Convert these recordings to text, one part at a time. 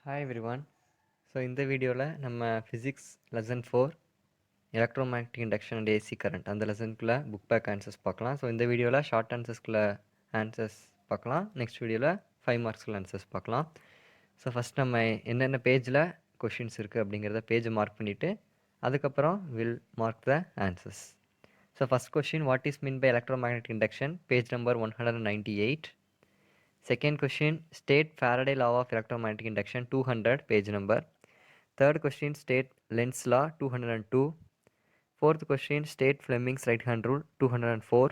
Hi everyone. இந்த வீடியோவில் நம்ம physics lesson 4 electromagnetic induction and AC current அந்த லெசனுக்குள்ளே புக் பேக் ஆன்சர்ஸ் பார்க்கலாம். இந்த வீடியோவில் ஷார்ட் ஆன்சர்ஸ்க்குள்ள ஆன்சர்ஸ் பார்க்கலாம். நெக்ஸ்ட் வீடியோவில் 5 மார்க்ஸ்க்குள்ள ஆன்சர்ஸ் பார்க்கலாம். ஃபஸ்ட் நம்ம என்னென்ன பேஜில் கொஷின்ஸ் இருக்குது அப்படிங்கிறத பேஜை மார்க் பண்ணிவிட்டு அதுக்கப்புறம் will mark the answers. First question, what is mean by electromagnetic induction, page number 198. Second question, state Faraday law of electromagnetic induction, 200, page number. Third question, state Lenz law, 202. Fourth question, state Fleming's right hand rule, 204.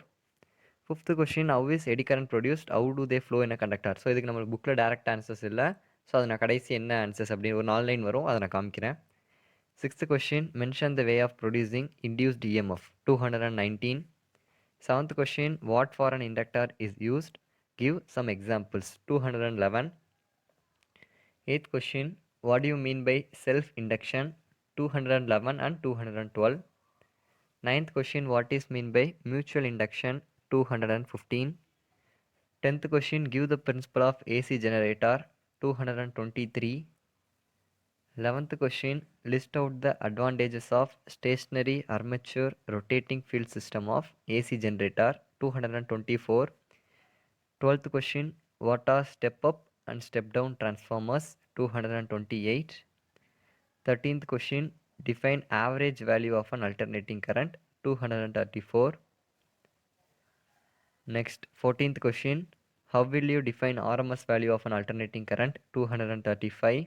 Fifth question, how is eddy current produced, how do they flow in a conductor. இதுக்கு நம்ம புக்கில் direct answers இல்லை. அது நான் கடைசி என்ன answers அப்படின்னு ஒரு 4 லைன் வரும், அதை நான் காமிக்கிறேன். Sixth question, mention the way of producing induced EMF, 219. Seventh question, what for an inductor is used, give some examples, 211. Eighth question, what do you mean by self-induction, 211 and 212. Ninth question, what is mean by mutual induction, 215. 10th question, give the principle of AC generator, 223. 11th question, list out the advantages of stationary armature rotating field system of AC generator, 224. 12th question, what are step up and step down transformers, 228. 13th question, define average value of an alternating current, 234. Next, 14th question, how will you define RMS value of an alternating current, 235.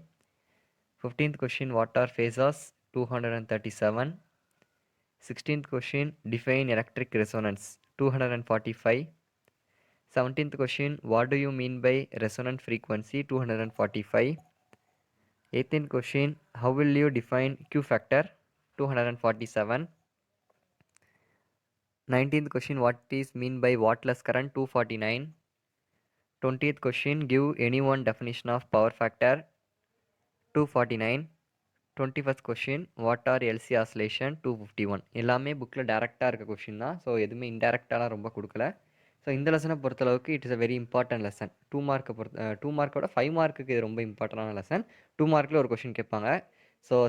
15th question, what are phasors, 237. 16th question, define electric resonance, 245. 17th question, what do you mean by resonant frequency, 245. 18th question, how will you define Q factor, 247. 19th question, what is mean by wattless current, 249. 20th question, give any one definition of power factor, 249. 21st question, what are LC oscillation, 251. எல்லாமே புக்கில் டேரெக்டாக இருக்க question தான். எதுவுமே இன்டெரக்டாலாம் ரொம்ப கொடுக்கல. இந்த லெசனை பொறுத்தளவுக்கு it is a very important lesson. 2 மார்க்கோட 5 மார்க்குக்கு இது ரொம்ப இம்பார்ட்டண்டான லெசன். 2 மார்க்கில் ஒரு கொஷின் கேட்பாங்க.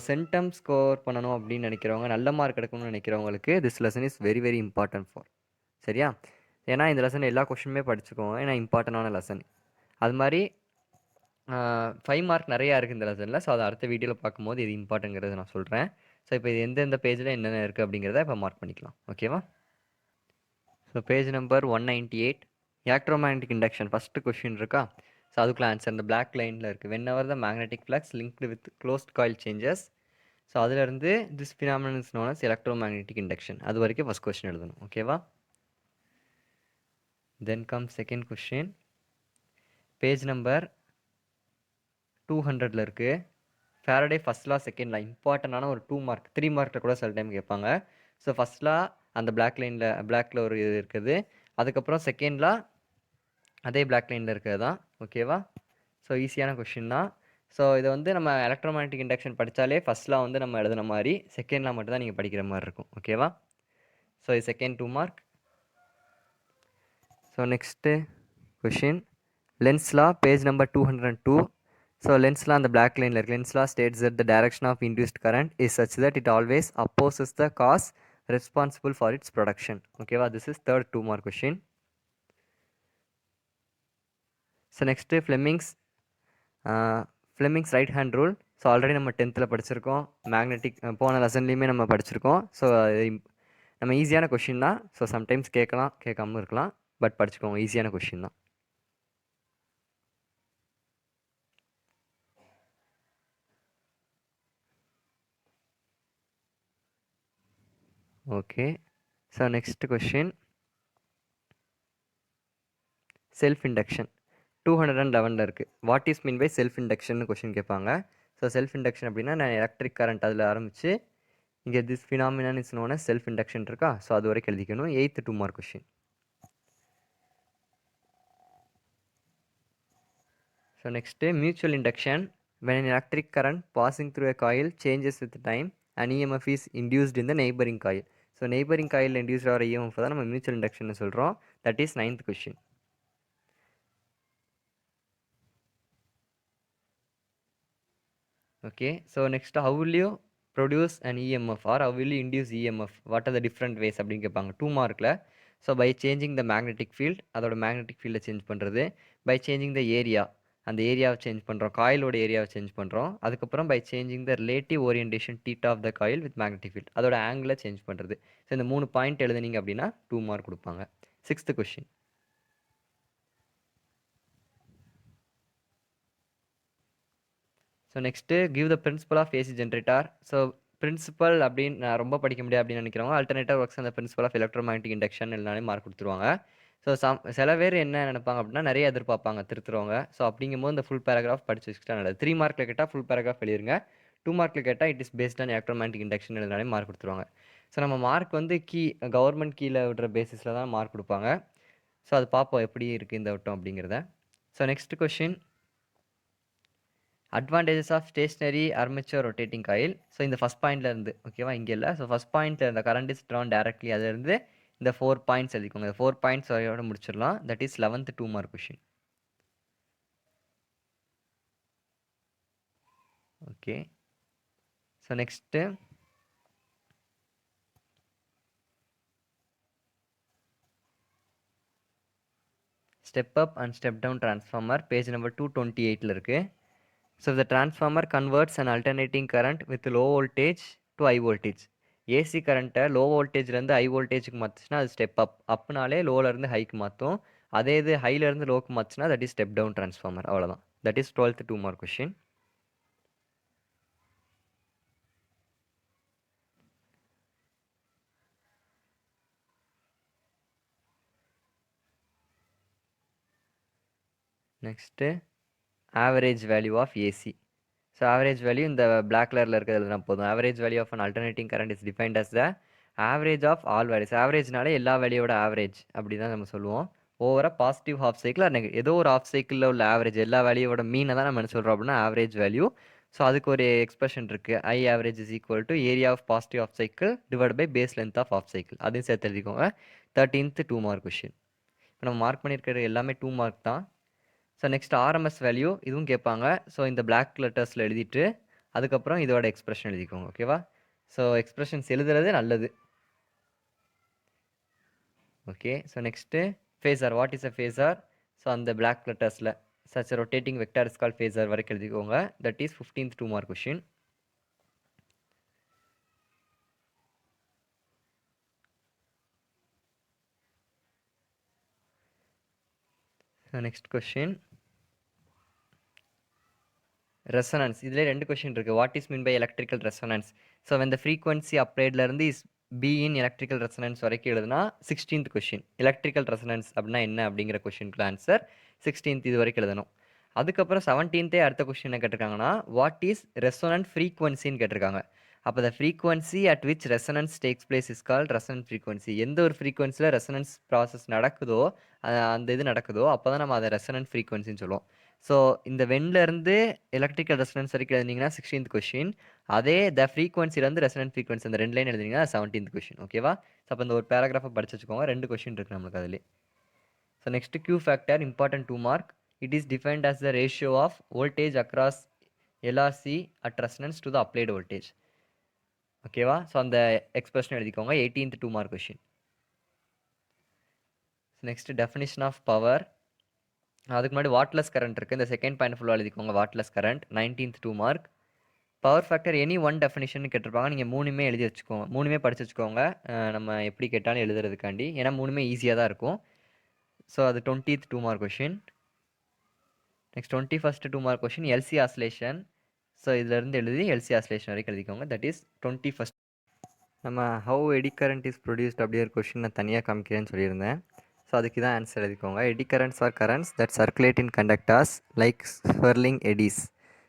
சென்டம் ஸ்கோர் பண்ணணும் அப்படின்னு நினைக்கிறவங்க, நல்ல மார்க் எடுக்கணும்னு நினைக்கிறவங்களுக்கு this lesson is very very important for. சரியா? ஏன்னா இந்த லெசன் எல்லா கொஷினுமே படிச்சுக்கோங்க, ஏன்னா இம்பார்ட்டண்டான லெசன். அது மாதிரி 5 மார்க் நிறையா இருக்குது இந்த லெசனில். அதை அடுத்த வீடியோவில் பார்க்கும்போது இது இம்பார்ட்டங்கிறத நான் சொல்கிறேன். இப்போ இது எந்தெந்த பேஜில் என்னென்ன இருக்குது அப்படிங்கிறத இப்போ மார்க் பண்ணிக்கலாம். ஓகேவா? Page number 198, electromagnetic induction first question இருக்கா? அதுக்குள்ள ஆன்சர் இந்த பிளாக் லைனில் இருக்குது. Whenever the magnetic flux linked with closed coil changes. அதிலிருந்து this phenomenon is known as electromagnetic induction. அது வரைக்கும் ஃபஸ்ட் கொஸ்டின் எழுதணும். ஓகேவா? Then come second question, page number 200ல் இருக்குது. Faraday first law second law, இம்பார்ட்டண்டான ஒரு 2 மார்க் 3 மார்க்கில் கூட சில டைம் கேட்பாங்க. ஃபஸ்ட் லா அந்த பிளாக்ல ஒரு இது இருக்குது. அதுக்கப்புறம் செகண்ட் லா அதே பிளாக் லைனில் இருக்கிறது தான். ஓகேவா? ஈஸியான கொஷின் தான். இதை வந்து நம்ம எலக்ட்ரோமேக்னெட்டிக் இண்டக்ஷன் படித்தாலே ஃபஸ்ட் லா வந்து நம்ம எழுதுன மாதிரி, செகண்ட் லா மட்டும் தான் நீங்கள் படிக்கிற மாதிரி இருக்கும். ஓகேவா? இது second 2 mark. Next question, Lenz law, page number 202. Lenz law அந்த பிளாக் லைனில் இருக்குது. Lenz law states that the direction of induced current is such that it always opposes the cause responsible for its production. ஓகேவா? This is third 2 mark question. Next Fleming's right hand rule. Already நம்ம 10th படிச்சிருக்கோம். Magnetic போன லெசன்லேயுமே நம்ம படிச்சிருக்கோம். நம்ம ஈஸியான question தான். Sometimes கேட்கலாம், கேட்காம இருக்கலாம். பட் படிச்சுக்கோங்க, ஈஸியான கொஷின் தான். Okay. Next question, self induction 211ல் இருக்குது. What is mean by self induction question கேட்பாங்க. செல்ஃப் இண்டக்ஷன் அப்படின்னா நான் எலக்ட்ரிக் கரண்ட் அதில் ஆரம்பித்து இங்கே this phenomenon is known as self induction இருக்கா? அது வரைக்கும் எழுதிக்கணும். 8th 2 mark question. Next mutual induction. when an electric current passing through a coil changes with time, an EMF is induced in the neighboring coil. Neighbouring coil induce ஆகிற EMF தான் நம்ம mutual induction சொல்கிறோம். That is 9th question. Okay, so next, how will you produce an EMF or how will you induce EMF? What are the different ways அப்படின்னு கேட்பாங்க 2 மார்க்கில். So by changing the magnetic field, அதோட magnetic ஃபீல்டை change பண்ணுறது. By changing the area, அந்த ஏரியாவை change பண்ணுறோம், காயிலோட ஏரியாவை சேஞ்ச் பண்ணுறோம். அதுக்கப்புறம் by changing the relative orientation theta of the coil with magnetic field, அதோட ஆங்கிளை சேஞ்ச் பண்ணுறது. ஸோ இந்த 3 பாயிண்ட் எழுதுனீங்க அப்படின்னா 2 மார்க் கொடுப்பாங்க. 6th question. So next give the principle of AC generator. So principle அப்படின்னு நான் ரொம்ப படிக்க முடியாது அப்படின்னு நினைக்கிறவங்க அல்டர்னேட்டர் ஒர்க்ஸ் அந்த பிரின்சிபல் ஆஃப் எலக்ட்ரோமேக்னெட்டிக் இண்டக்ஷன் எல்லாமே மார்க் கொடுத்துருவாங்க. ஸோ சில பேர் என்ன நினைப்பாங்க அப்படின்னா நிறைய எதிர்பார்ப்பாங்க திருத்துறவங்க. ஸோ அப்படிங்கும்போது இந்த ஃபுல் பேராகிராஃப் படிச்சு வச்சுக்கிட்டா நல்லது. 3 மார்க்கில் கேட்டால் ஃபுல் பேராகிராஃப் எழுதிருங்க. 2 மார்க்கில் கேட்டால் it is based on electromagnetic induction எழுதினாலே மார்க் கொடுத்துருவாங்க. ஸோ நம்ம மார்க் வந்து கவர்மெண்ட் கீழே விடுற பேசிஸில் தான் மார்க் கொடுப்பாங்க. ஸோ அது பார்ப்போம் எப்படி இருக்குது இந்த வட்டம் அப்படிங்கிறத. So next question, advantages of stationary armature rotating coil. So இந்த ஃபஸ்ட் பாயிண்ட்ல இருந்து ஓகேவா, இங்கே இல்லை. ஸோ ஃபஸ்ட் பாயிண்ட்ல இந்த கரண்ட் இஸ் ட்ரான் டேரக்ட்லி, அதுலேருந்து இந்த 4 பாயிண்ட்ஸ் எழுதிக்கோங்க. இந்த 4 பாயிண்ட்ஸ் வரையோட முடிச்சிடலாம். That is 11th 2 mark question. Okay, so next step up and step down transformer, page number 228 இருக்குது. So the transformer converts an alternating current with low voltage to high voltage. AC கரண்ட்டை low வோல்டேஜ்லேருந்து high வோல்டேஜுக்கு மாற்றுச்சுன்னா அது step up. அப்னாலே லோலேருந்து ஹைக்கு மாற்றும். அதே இது ஹைலேருந்து லோக்கு மாற்றுச்சுன்னா that is step down transformer. அவ்வளோதான். That is 12th 2 mark question. Next average value of AC. So average value இந்த பிளாக் கலரில் இருக்கிறதுனா போதும். Average value of an alternating current is defined as the average of all values. ஆவரேஜ்னாலே எல்லா வேல்யூவோட average அப்படி தான் நம்ம சொல்லுவோம். ஓவராக பாசிட்டிவ் ஹாஃப் சைக்கிள் ஆர் ஏதோ ஒரு ஹாஃப் சைக்கிளில் உள்ள ஆவரேஜ் எல்லா வேல்யூவோட மீனை தான் நம்ம என்ன சொல்கிறோம் அப்படின்னா ஆவரேஜ் வேல்யூ. ஸோ அதுக்கு ஒரு எக்ஸ்பிரஷன் இருக்குது. I average is equal to area of positive half cycle divide by base length of half cycle. அதையும் சேர்த்து எழுதிக்கோங்க. 13th 2 mark question. இப்போ நம்ம மார்க் பண்ணியிருக்கிற எல்லாமே 2 மார்க் தான். ஸோ நெக்ஸ்ட் ஆர்எம்எஸ் வேல்யூ இதுவும் கேட்பாங்க. ஸோ இந்த பிளாக் லெட்டர்ஸில் எழுதிட்டு அதுக்கப்புறம் இதோட எக்ஸ்பிரஷன் எழுதிக்கோங்க. ஓகேவா? ஸோ எக்ஸ்பிரஷன்ஸ் எழுதுறது நல்லது. Okay, so next phasor. What is a phasor? So அந்த பிளாக் லெட்டர்ஸில் such rotating vector is call phasor வரைக்கும் எழுதிக்கோங்க. That is 15th 2 mark question. So next question, resonance. இதில் 2 கொஷின் இருக்குது. What is mean by electrical resonance? So when the frequency appliedலேருந்து is be in electrical resonance வரைக்கும் எழுதுனா 16th question. Electrical resonance அப்படின்னா என்ன அப்படிங்கிற கொஷினுக்கு ஆன்சர் 16th இது வரைக்கும் எழுதணும். அதுக்கப்புறம் 17th அடுத்த கொஷின் என்ன கேட்டிருக்காங்கன்னா வாட் இஸ் ரெசோனன்ட் ஃப்ரீக்வன்சின்னு கேட்டிருக்காங்க. அப்போ the frequency at which resonance takes place is called resonant frequency. எந்த ஒரு ஃப்ரீக்வன்சியில் ரெசனன்ஸ் ப்ராசஸ் நடக்குதோ அந்த இது நடக்குதோ அப்போ தான் நம்ம அதை ரெசனன்ட் ஃப்ரீக்வன்சின்னு சொல்லுவோம். ஸோ இந்த வென்லேருந்து எலக்ட்ரிக்கல் ரெசனன்ஸ் வரைக்கும் எழுதினீங்கன்னா 16th கொஷின். அதே த ஃப்ரீக்வன்சிலேருந்து ரெசனன்ட் ஃப்ரீக்வன்சி அந்த 2 லைன் எழுதினீங்கன்னா 17th கொஷின். ஓகேவா? ஸோ அப்போ இந்த ஒரு பேராகிராஃபை படிச்சு வச்சுக்கோங்க. 2 கொஷின் இருக்குது நம்மளுக்கு அதிலே. So next Q factor, important 2 mark. It is defined as the ratio of voltage across LRC at resonance to the applied voltage. ஓகேவா? ஸோ அந்த எக்ஸ்பிரஷன் எழுதிக்கோங்க. 18th 2 mark question. Next definition of power. அதுக்கு முன்னாடி wattless current இருக்குது. இந்த second point ஃபுல்லாக எழுதிக்கோங்க. Wattless current 19th 2 mark. Power factor any one definition கேட்டிருப்பாங்க. நீங்கள் 3மே எழுதி வச்சுக்கோங்க. 3மே படிச்சு வச்சுக்கோங்க. நம்ம எப்படி கேட்டாலும் எழுதுறதுக்காண்டி. ஏன்னா 3மே ஈஸியாக தான் இருக்கும். ஸோ அது 20th 2 mark question. Next 21st 2 mark question LC oscillation. So இதிலேருந்து எழுதி எல்சி ஆசிலேஷன் வரைக்கும் எழுதிக்கோங்க. That is 21st. நம்ம how eddy current is produced அப்படி ஒரு கொஷின் நான் தனியாக காமிக்கிறேன்னு சொல்லியிருந்தேன். ஸோ அதுக்கு தான் ஆன்சர் எழுதிக்கோங்க. Eddy currents are currents that circulate in conductors like swirling eddies.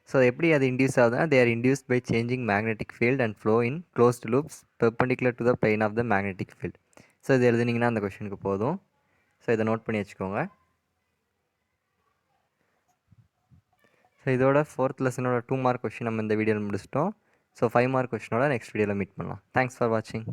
So எப்படி அது இன்டியூஸ் ஆகுதுன்னா they are induced by changing magnetic field and flow in closed loops perpendicular to the plane of the magnetic field. So இது எழுதினீங்கன்னா அந்த கொஷனுக்கு போதும். So இதை note பண்ணி வச்சுக்கோங்க. ஸோ இதோட 4th லெசனோட 2 மார்க் கொஷின் நம்ம இந்த வீடியோவில் முடிச்சிட்டோம். ஸோ 5 மார்க் கொஷினோட நெக்ஸ்ட் வீடியோவில் மீட் பண்ணலாம். தேங்க்ஸ் ஃபார் வாட்சிங்.